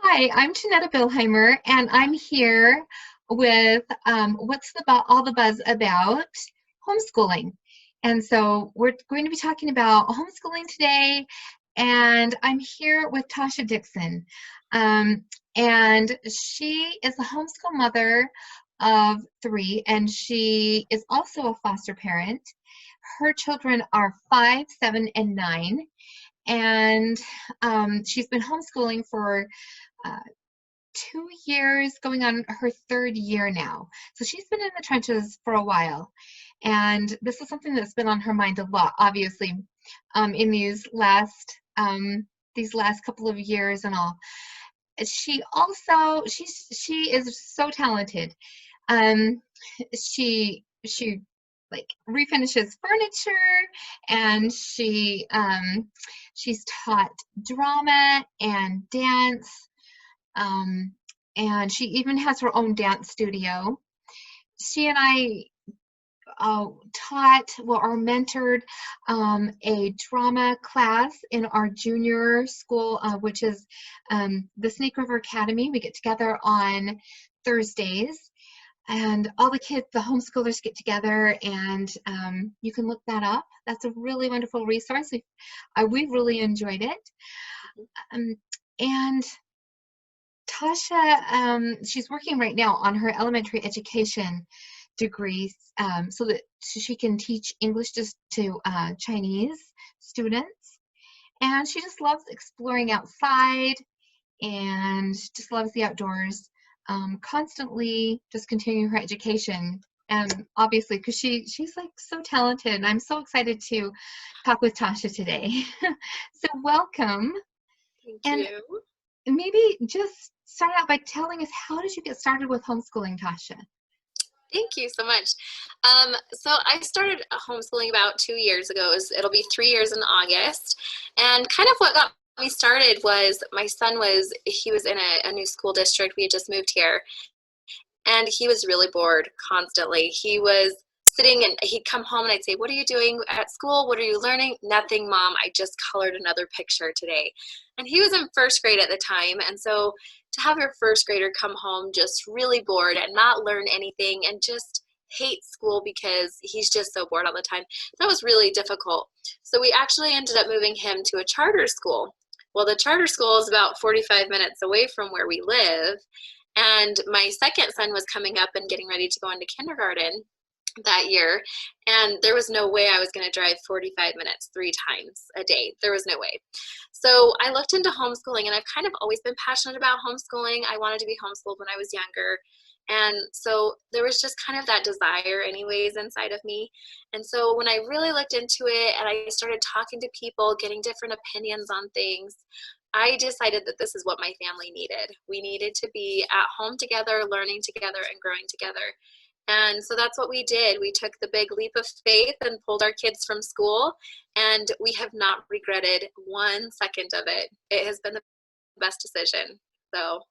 Hi, I'm Jennetta Billhimer, and I'm here with what's all the buzz about homeschooling. And so we're going to be talking about homeschooling today, and I'm here with Tasha Dixon. Um, and she is a homeschool mother of three, and she is also a foster parent. Her children are 5, 7, and 9, and she's been homeschooling for uh, 2 years, going on her third year now. So she's been in the trenches for a while. And this is something that's been on her mind a lot, obviously, in these last couple of years and all. She is so talented. Um, she like refinishes furniture, and she's taught drama and dance, um, and she even has her own dance studio. She and I mentored a drama class in our junior school, which is the Snake River Academy. We get together on Thursdays, and all the kids, the homeschoolers, get together, and you can look that up. That's a really wonderful resource. We really enjoyed it. And Tasha, she's working right now on her elementary education degree, so that she can teach English just to Chinese students. And she just loves exploring outside and just loves the outdoors, constantly just continuing her education. And obviously, because she's like so talented, and I'm so excited to talk with Tasha today. So welcome. Thank you. Maybe just start out by telling us, how did you get started with homeschooling, Tasha? Thank you so much. So I started homeschooling about 2 years ago. It'll be 3 years in August. And kind of what got me started was my son he was in a new school district. We had just moved here. And he was really bored constantly. He was sitting and he'd come home and I'd say, "What are you doing at school? What are you learning?" "Nothing, Mom. I just colored another picture today." And he was in first grade at the time. And so to have your first grader come home just really bored and not learn anything and just hate school because he's just so bored all the time, that was really difficult. So we actually ended up moving him to a charter school. Well, the charter school is about 45 minutes away from where we live. And my second son was coming up and getting ready to go into kindergarten that year, and there was no way I was going to drive 45 minutes 3 times a day. There was no way. So I looked into homeschooling, and I've kind of always been passionate about homeschooling. I wanted to be homeschooled when I was younger, and so there was just kind of that desire anyways inside of me. And so when I really looked into it and I started talking to people, getting different opinions on things, I decided that this is what my family needed. We needed to be at home together, learning together, and growing together. And so that's what we did. We took the big leap of faith and pulled our kids from school, and we have not regretted 1 second of it. It has been the best decision. So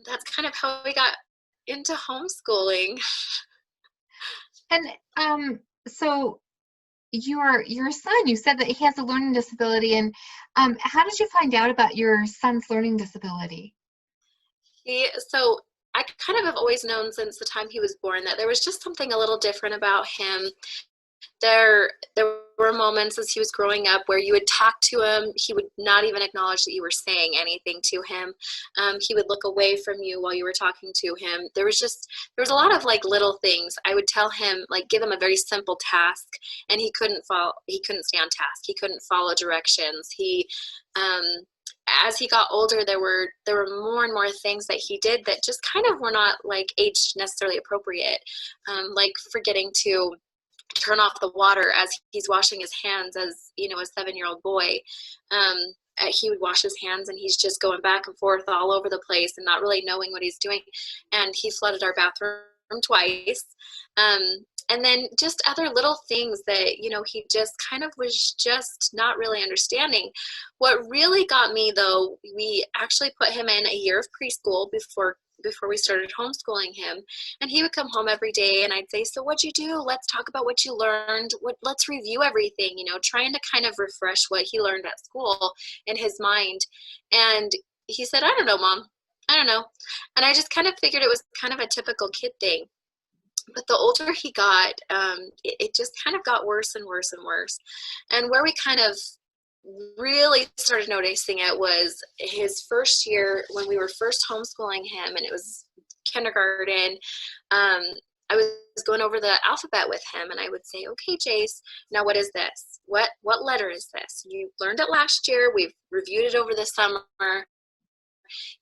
that's kind of how we got into homeschooling. And so your son, you said that he has a learning disability, and how did you find out about your son's learning disability? So I kind of have always known since the time he was born that there was just something a little different about him. There were moments as he was growing up where you would talk to him, he would not even acknowledge that you were saying anything to him. He would look away from you while you were talking to him. There was a lot of like little things. I would tell him, like, give him a very simple task, and he couldn't stay on task. He couldn't follow directions. As he got older, there were more and more things that he did that just kind of were not like age necessarily appropriate, like forgetting to turn off the water as he's washing his hands. As you know, a 7-year-old boy, he would wash his hands and he's just going back and forth all over the place and not really knowing what he's doing. And he flooded our bathroom twice. And then just other little things that, he just kind of was just not really understanding. What really got me, though, we actually put him in a year of preschool before we started homeschooling him. And he would come home every day and I'd say, "So what'd you do? Let's talk about what you learned. Let's review everything," trying to kind of refresh what he learned at school in his mind. And he said, I don't know, Mom. I don't know. And I just kind of figured it was kind of a typical kid thing. But the older he got, it just kind of got worse and worse and worse. And where we kind of really started noticing it was his first year when we were first homeschooling him, and it was kindergarten. I was going over the alphabet with him, and I would say, okay, Jace, now what is this? What letter is this? You learned it last year. We've reviewed it over the summer.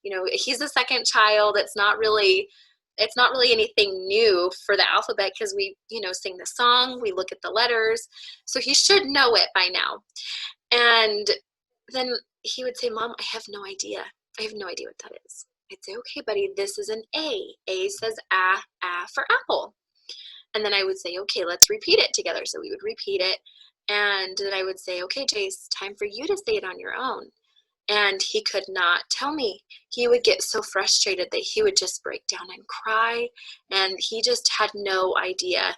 You know, he's the second child. It's not really anything new for the alphabet because we, sing the song, we look at the letters. So he should know it by now. And then he would say, Mom, I have no idea. I have no idea what that is. I'd say, okay, buddy, this is an A. A says a for apple. And then I would say, okay, let's repeat it together. So we would repeat it. And then I would say, okay, Jace, time for you to say it on your own. And he could not tell me. He would get so frustrated that he would just break down and cry. And he just had no idea.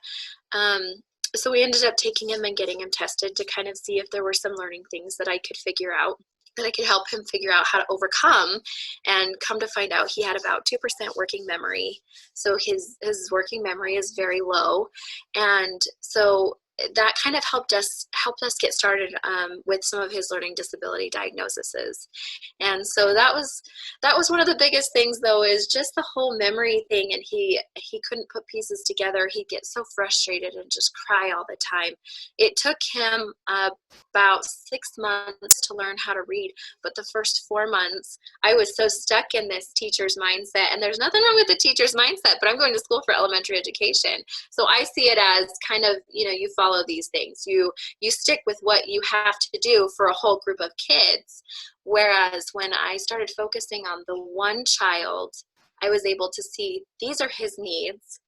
So we ended up taking him and getting him tested to kind of see if there were some learning things that I could figure out, that I could help him figure out how to overcome. And come to find out, he had about 2% working memory. So his working memory is very low. And so that kind of helped us get started with some of his learning disability diagnoses. And so that was one of the biggest things, though, is just the whole memory thing. And he couldn't put pieces together. He'd get so frustrated and just cry all the time. It took him about 6 months to learn how to read, but the first 4 months I was so stuck in this teacher's mindset. And there's nothing wrong with the teacher's mindset, but I'm going to school for elementary education, so I see it as kind of, you follow these things. You stick with what you have to do for a whole group of kids. Whereas when I started focusing on the one child, I was able to see these are his needs.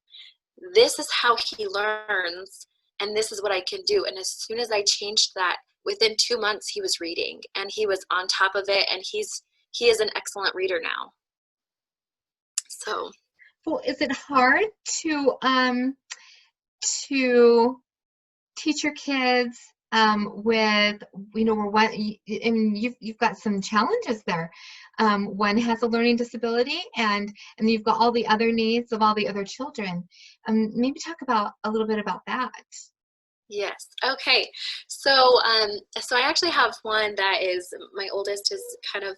This is how he learns, and this is what I can do. And as soon as I changed that, within 2 months he was reading and he was on top of it, and he is an excellent reader now. So is it hard to teach your kids with, and you've got some challenges there. One has a learning disability, and you've got all the other needs of all the other children. Maybe talk a little bit about that. Yes. Okay. So I actually have one that is, my oldest is kind of,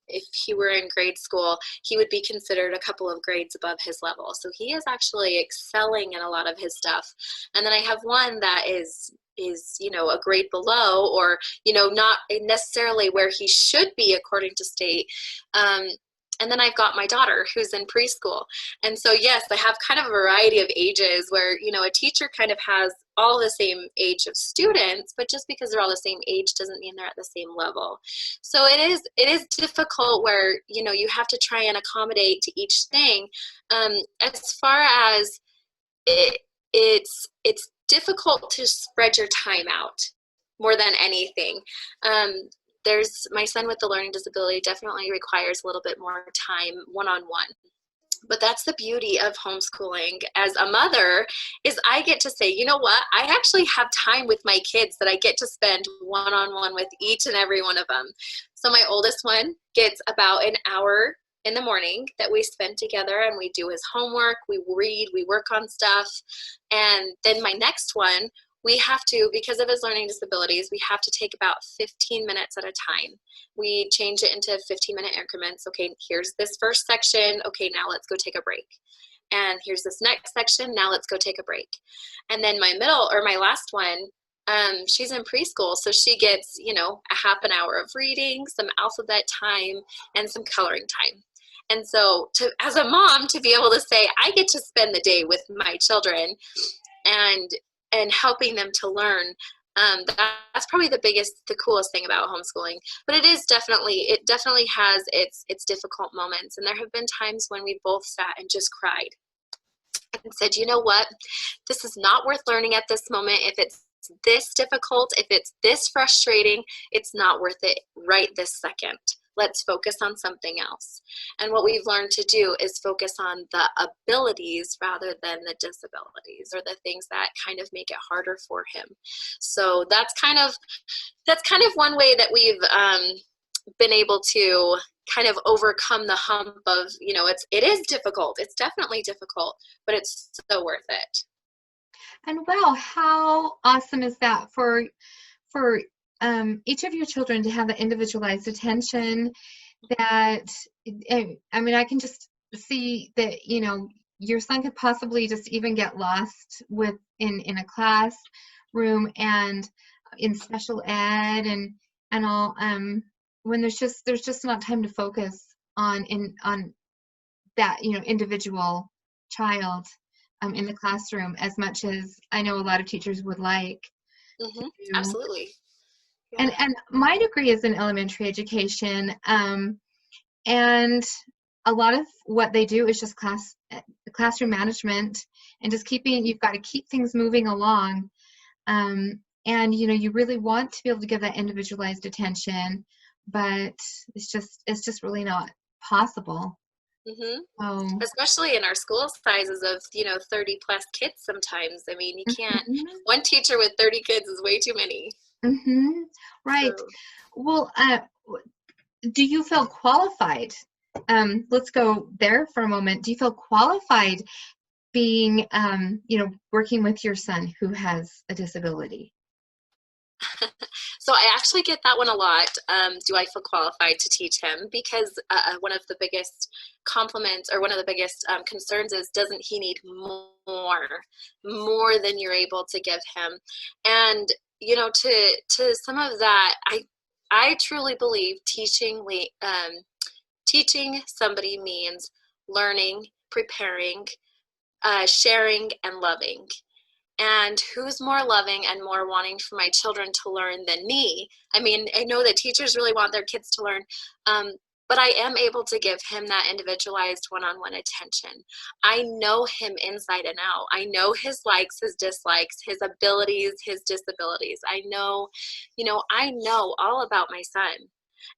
if he were in grade school, he would be considered a couple of grades above his level. So he is actually excelling in a lot of his stuff. And then I have one that is a grade below, or, not necessarily where he should be according to state. And then I've got my daughter who's in preschool. And so, yes, I have kind of a variety of ages where, a teacher kind of has all the same age of students, but just because they're all the same age doesn't mean they're at the same level. So it is difficult where, you have to try and accommodate to each thing. As far as it's difficult to spread your time out more than anything. There's my son with the learning disability definitely requires a little bit more time one-on-one. But that's the beauty of homeschooling as a mother, is I get to say, you know what, I actually have time with my kids that I get to spend one-on-one with each and every one of them. So my oldest one gets about an hour in the morning that we spend together, and we do his homework, we read, we work on stuff. And then my next one, we have to, because of his learning disabilities, we have to take about 15 minutes at a time. We change it into 15-minute increments. Okay, here's this first section. Okay, now let's go take a break. And here's this next section. Now let's go take a break. And then my last one, she's in preschool, so she gets, a half an hour of reading, some alphabet time, and some coloring time. And so as a mom, to be able to say, I get to spend the day with my children and helping them to learn, that's probably the coolest thing about homeschooling. But it definitely has its difficult moments. And there have been times when we both sat and just cried and said, you know what, this is not worth learning at this moment. If it's this difficult, if it's this frustrating, it's not worth it right this second. Let's focus on something else. And what we've learned to do is focus on the abilities rather than the disabilities, or the things that kind of make it harder for him. So that's kind of one way that been able to kind of overcome the hump of, it is difficult. It's definitely difficult, but it's so worth it. And wow, how awesome is that for each of your children to have the individualized attention that, I mean, I can just see that, your son could possibly just even get lost in a classroom and in special ed and all, when there's just not time to focus on that, individual child in the classroom as much as I know a lot of teachers would like. Mm-hmm. To. Absolutely. Yeah. And my degree is in elementary education, and a lot of what they do is just classroom management and just you've got to keep things moving along. And you really want to be able to give that individualized attention, but it's just really not possible. Mm-hmm. Especially in our school sizes of 30 plus kids sometimes. I mean, you can't, one teacher with 30 kids is way too many. Right. So. Well, do you feel qualified? Let's go there for a moment. Do you feel qualified being, working with your son who has a disability? So I actually get that one a lot. Do I feel qualified to teach him? Because one of the biggest compliments or one of the biggest concerns is, doesn't he need more than you're able to give him? And, to some of that, I truly believe teaching somebody means learning, preparing, sharing, and loving. And who's more loving and more wanting for my children to learn than me? I mean, I know that teachers really want their kids to learn, but I am able to give him that individualized one-on-one attention. I know him inside and out. I know his likes, his dislikes, his abilities, his disabilities. I know all about my son.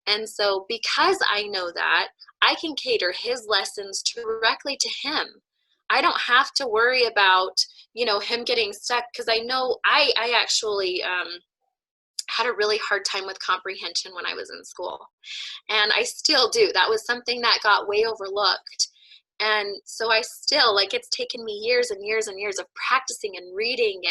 And so because I know that, I can cater his lessons directly to him. I don't have to worry about, him getting stuck, because I know I actually had a really hard time with comprehension when I was in school. And I still do. That was something that got way overlooked. And so I still, it's taken me years and years and years of practicing and reading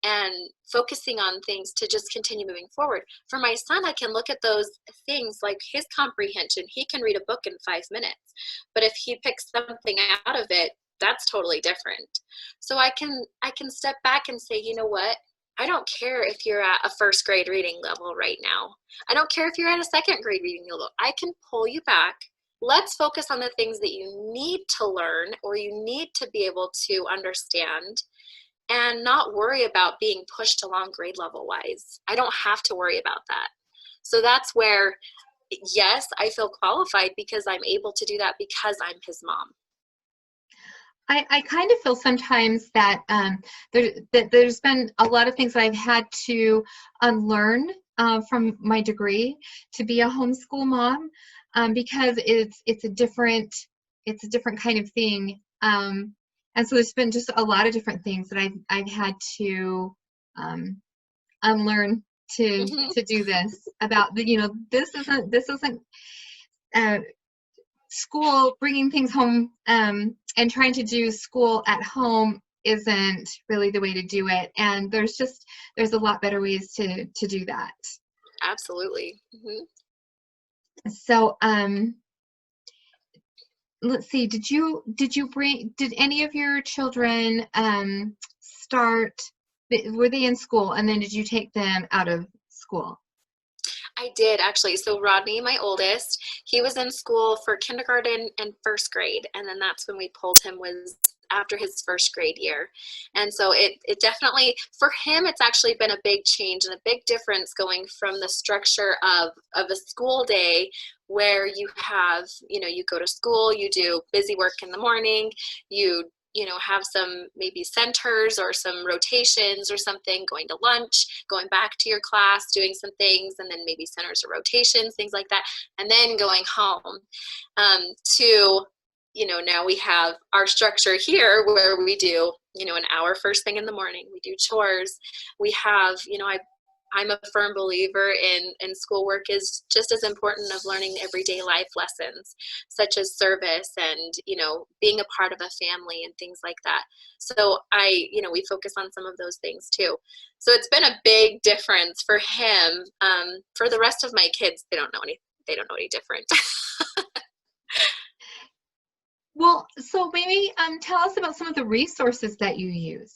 and focusing on things to just continue moving forward. For my son, I can look at those things like his comprehension. He can read a book in 5 minutes, but if he picks something out of it, that's totally different. So I can step back and say, you know what? I don't care if you're at a first grade reading level right now. I don't care if you're at a second grade reading level. I can pull you back. Let's focus on the things that you need to learn or you need to be able to understand, and not worry about being pushed along grade level wise. I don't have to worry about that. So that's where, yes, I feel qualified because I'm able to do that because I'm his mom. I kind of feel sometimes that there's been a lot of things that I've had to unlearn from my degree to be a homeschool mom, because it's a different kind of thing. And so there's been just a lot of different things that I've had to unlearn to do this about this isn't school, bringing things home and trying to do school at home isn't really the way to do it, and there's a lot better ways to do that. Absolutely. So let's see, did any of your children were they in school, and then did you take them out of school? I did, actually. So Rodney, my oldest, he was in school for kindergarten and first grade, and then that's when we pulled him, was after his first grade year. And so it definitely, for him, it's actually been a big change and a big difference going from the structure of a school day where you have, you go to school, you do busy work in the morning, you have some maybe centers or some rotations or something, going to lunch, going back to your class, doing some things, and then maybe centers or rotations, things like that, and then going home, to, now we have our structure here where we do, an hour first thing in the morning, we do chores, we have, I'm a firm believer in schoolwork is just as important of learning everyday life lessons, such as service and, being a part of a family and things like that. So we focus on some of those things too. So it's been a big difference for him. For the rest of my kids, they don't know any different. Well, so maybe tell us about some of the resources that you use.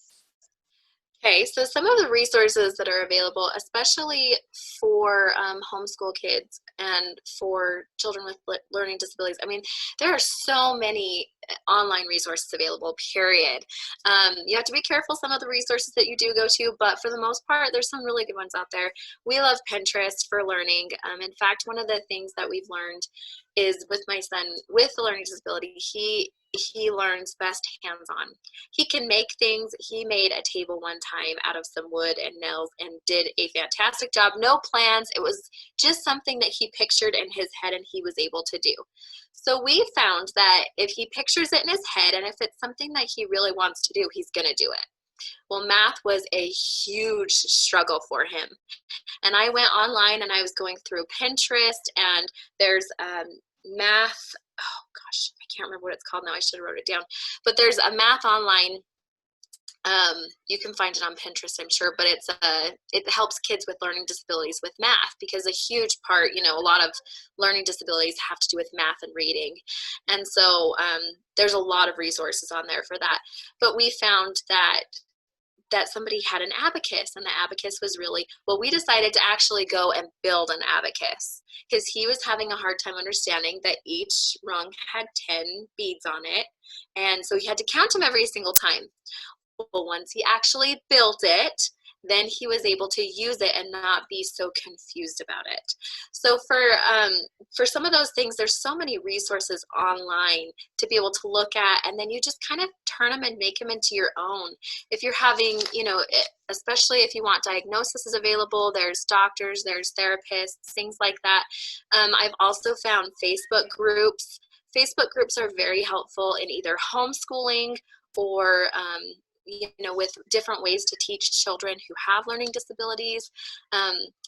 Okay, so some of the resources that are available, especially for homeschool kids and for children with learning disabilities, I mean, there are so many online resources available, period. You have to be careful some of the resources that you do go to, but for the most part, there's some really good ones out there. We love Pinterest for learning. In fact, one of the things that we've learned is with my son with a learning disability, he learns best hands-on. He can make things. He made a table one time out of some wood and nails and did a fantastic job. No plans. It was just something that he pictured in his head and he was able to do. So we found that if he pictures it in his head and if it's something that he really wants to do, he's going to do it. Well, math was a huge struggle for him. And I went online and I was going through Pinterest, and there's math. Oh gosh, I can't remember what it's called now. I should have wrote it down. But there's a math online. You can find it on Pinterest, I'm sure, but it helps kids with learning disabilities with math, because a huge part, a lot of learning disabilities have to do with math and reading. And so there's a lot of resources on there for that. But we found that somebody had an abacus, and the abacus was really, well, we decided to actually go and build an abacus because he was having a hard time understanding that each rung had 10 beads on it. And so he had to count them every single time. Well, once he actually built it, then he was able to use it and not be so confused about it. So for some of those things, there's so many resources online to be able to look at, and then you just kind of turn them and make them into your own. If you're having, especially if you want diagnosis is available, there's doctors, there's therapists, things like that. I've also found Facebook groups. Facebook groups are very helpful in either homeschooling or with different ways to teach children who have learning disabilities.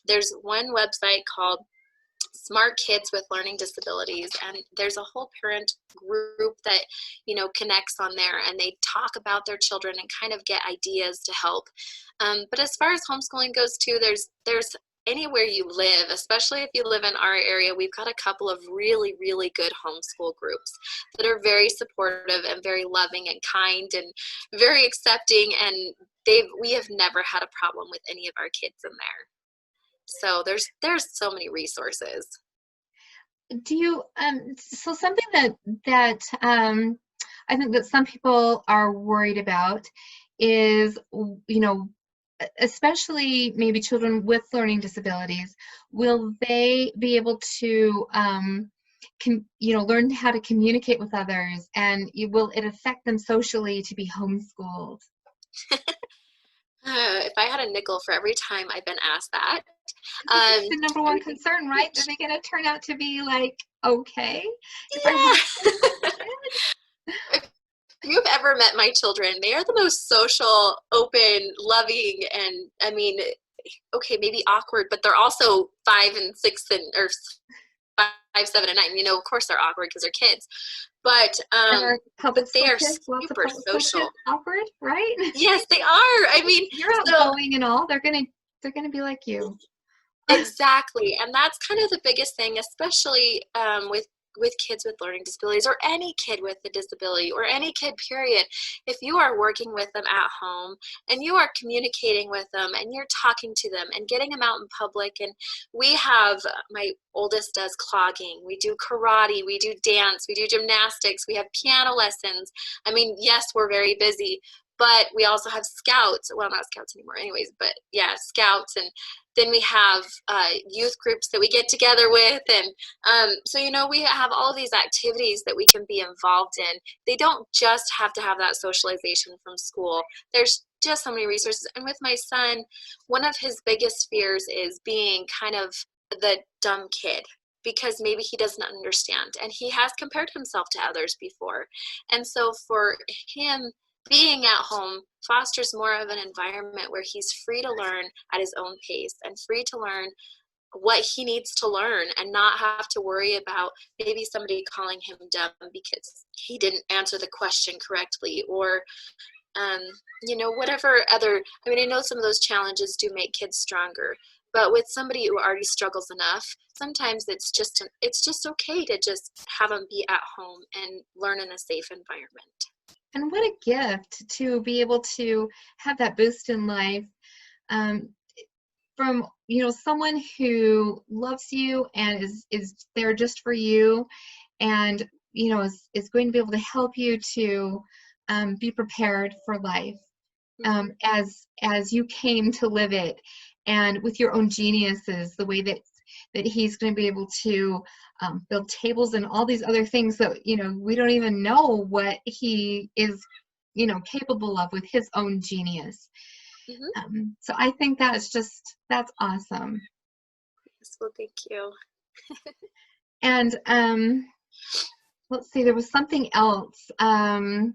There's one website called Smart Kids with Learning Disabilities, and there's a whole parent group that connects on there, and they talk about their children and kind of get ideas to help. But as far as homeschooling goes too, there's anywhere you live, especially if you live in our area, we've got a couple of really, really good homeschool groups that are very supportive and very loving and kind and very accepting, and we have never had a problem with any of our kids in there. So there's so many resources. Do you so something that I think that some people are worried about is, especially maybe children with learning disabilities, will they be able to learn how to communicate with others, and will it affect them socially to be homeschooled? If I had a nickel for every time I've been asked that. It's the number one concern, right? Are they going to turn out to be like, okay? If I Yeah. If you've ever met my children, they are the most social, open, loving, and I mean, okay, maybe awkward, but they're also 5 and 6 or 5, 7, and 9. Of course they're awkward because they're kids, but they are kids, super social. Awkward, right? Yes, they are. I mean, you're outgoing and all. They're gonna be like you. Exactly, and that's kind of the biggest thing, especially with kids with learning disabilities, or any kid with a disability, or any kid, period. If you are working with them at home and you are communicating with them and you're talking to them and getting them out in public, and we have, my oldest does clogging, we do karate, we do dance, we do gymnastics, we have piano lessons. I mean, yes, we're very busy, but we also have scouts. Well, not scouts anymore anyways, but yeah, scouts. And then we have youth groups that we get together with. And so, we have all of these activities that we can be involved in. They don't just have to have that socialization from school. There's just so many resources. And with my son, one of his biggest fears is being kind of the dumb kid, because maybe he doesn't understand. And he has compared himself to others before. And so for him, being at home fosters more of an environment where he's free to learn at his own pace and free to learn what he needs to learn and not have to worry about maybe somebody calling him dumb because he didn't answer the question correctly, or um, whatever other, I mean, I know some of those challenges do make kids stronger, but with somebody who already struggles enough, sometimes it's just okay to just have them be at home and learn in a safe environment. And what a gift to be able to have that boost in life, um, from someone who loves you and is there just for you, and is going to be able to help you to be prepared for life, as you came to live it, and with your own geniuses, the way that he's going to be able to build tables and all these other things that we don't even know what he is capable of with his own genius. So I think that's awesome. Yes, well, thank you. And let's see, there was something else. And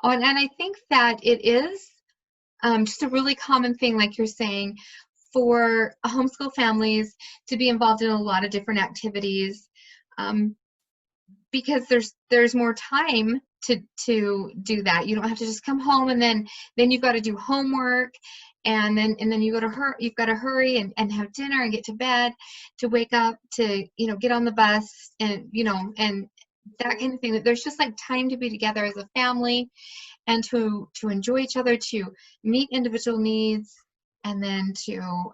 I think that it is just a really common thing, like you're saying, for homeschool families to be involved in a lot of different activities, because there's more time to do that. You don't have to just come home and then you've got to do homework, and then you've got to hurry and have dinner and get to bed, to wake up, to get on the bus, and and that kind of thing. There's just like time to be together as a family, and to enjoy each other, to meet individual needs, and then to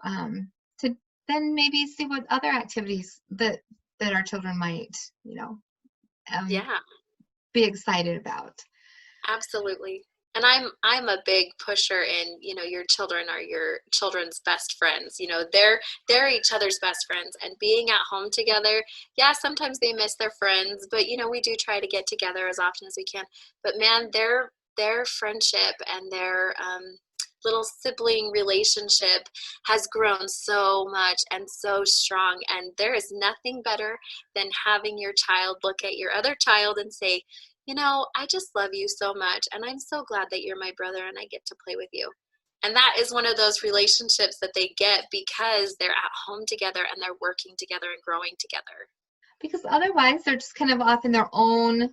then maybe see what other activities that our children might Yeah, be excited about. absolutely. And I'm a big pusher in, your children are your children's best friends. They're each other's best friends, and being at home together, yeah, sometimes they miss their friends, but we do try to get together as often as we can. But man, their friendship and their little sibling relationship has grown so much and so strong, and there is nothing better than having your child look at your other child and say, I just love you so much, and I'm so glad that you're my brother and I get to play with you. And that is one of those relationships that they get because they're at home together and they're working together and growing together. Because otherwise they're just kind of off in their own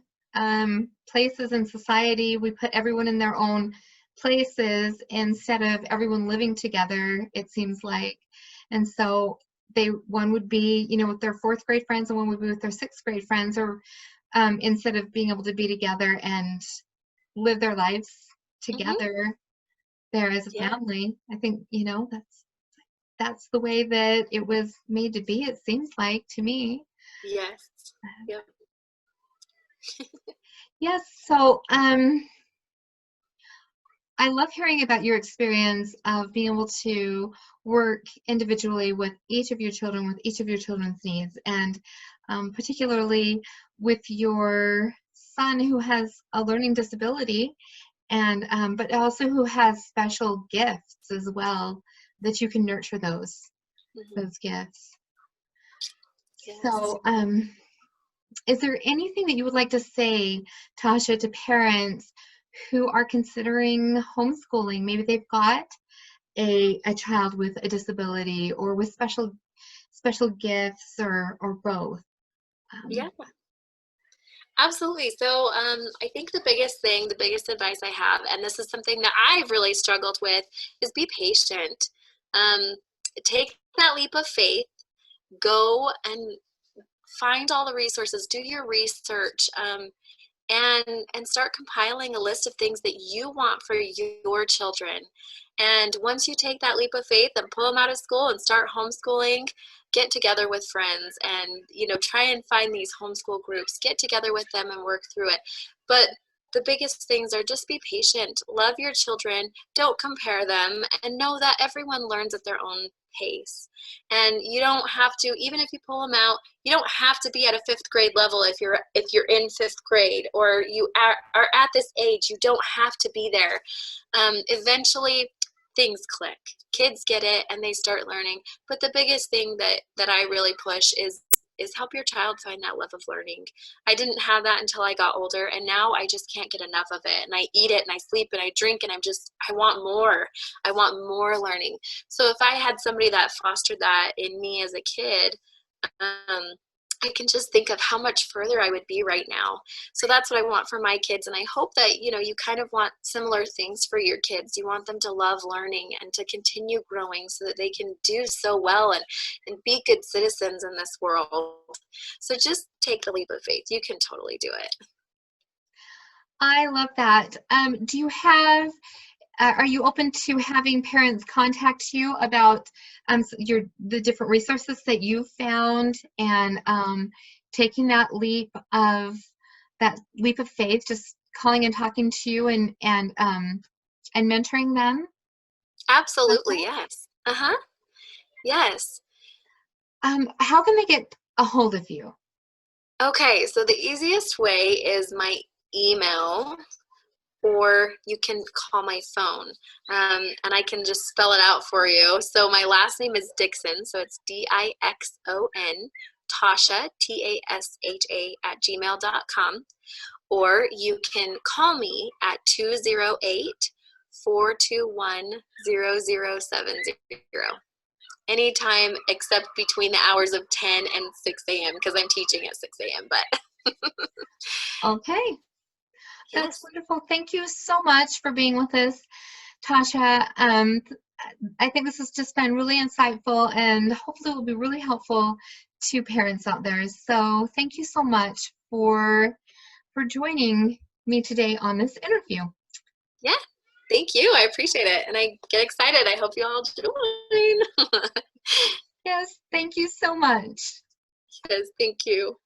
places in society. We put everyone in their own places instead of everyone living together, it seems like. And so one would be with their fourth grade friends, and one would be with their sixth grade friends, or instead of being able to be together and live their lives together there as a family. I think that's the way that it was made to be, it seems like to me. Yes. Yep. Yes. So I love hearing about your experience of being able to work individually with each of your children, with each of your children's needs, and particularly with your son who has a learning disability, and but also who has special gifts as well, that you can nurture those gifts. Yes. So is there anything that you would like to say, Tasha, to parents who are considering homeschooling? Maybe they've got a child with a disability, or with special gifts, or both. Yeah, absolutely. So I think the biggest advice I have, and this is something that I've really struggled with, is be patient. Take that leap of faith, go and find all the resources, do your research, and start compiling a list of things that you want for your children. And once you take that leap of faith and pull them out of school and start homeschooling, get together with friends and try and find these homeschool groups, get together with them and work through it. But the biggest things are just be patient, love your children, don't compare them, and know that everyone learns at their own pace. And you don't have to, even if you pull them out, you don't have to be at a fifth grade level if you're in fifth grade, or you are at this age. You don't have to be there. Eventually things click, kids get it and they start learning. But the biggest thing that I really push is is help your child find that love of learning. I didn't have that until I got older, and now I just can't get enough of it. And I eat it, and I sleep, and I drink, and I want more. I want more learning. So if I had somebody that fostered that in me as a kid, I can just think of how much further I would be right now. So that's what I want for my kids. And I hope that, you kind of want similar things for your kids. You want them to love learning and to continue growing so that they can do so well and be good citizens in this world. So just take the leap of faith. You can totally do it. I love that. Do you have are you open to having parents contact you about the different resources that you found and taking that leap of faith, just calling and talking to you and mentoring them? Absolutely, yes. Uh-huh. Yes. How can they get a hold of you? Okay, so the easiest way is my email, or you can call my phone, and I can just spell it out for you. So my last name is Dixon, so it's Dixon, Tasha, Tasha @gmail.com, or you can call me at 208-421-0070. Anytime except between the hours of 10 and 6 a.m. because I'm teaching at 6 a.m. But Okay. That's yes. wonderful. Thank you so much for being with us, Tasha. I think this has just been really insightful and hopefully will be really helpful to parents out there. So thank you so much for joining me today on this interview. Yeah, thank you. I appreciate it. And I get excited. I hope you all join. Yes, thank you so much. Yes, thank you.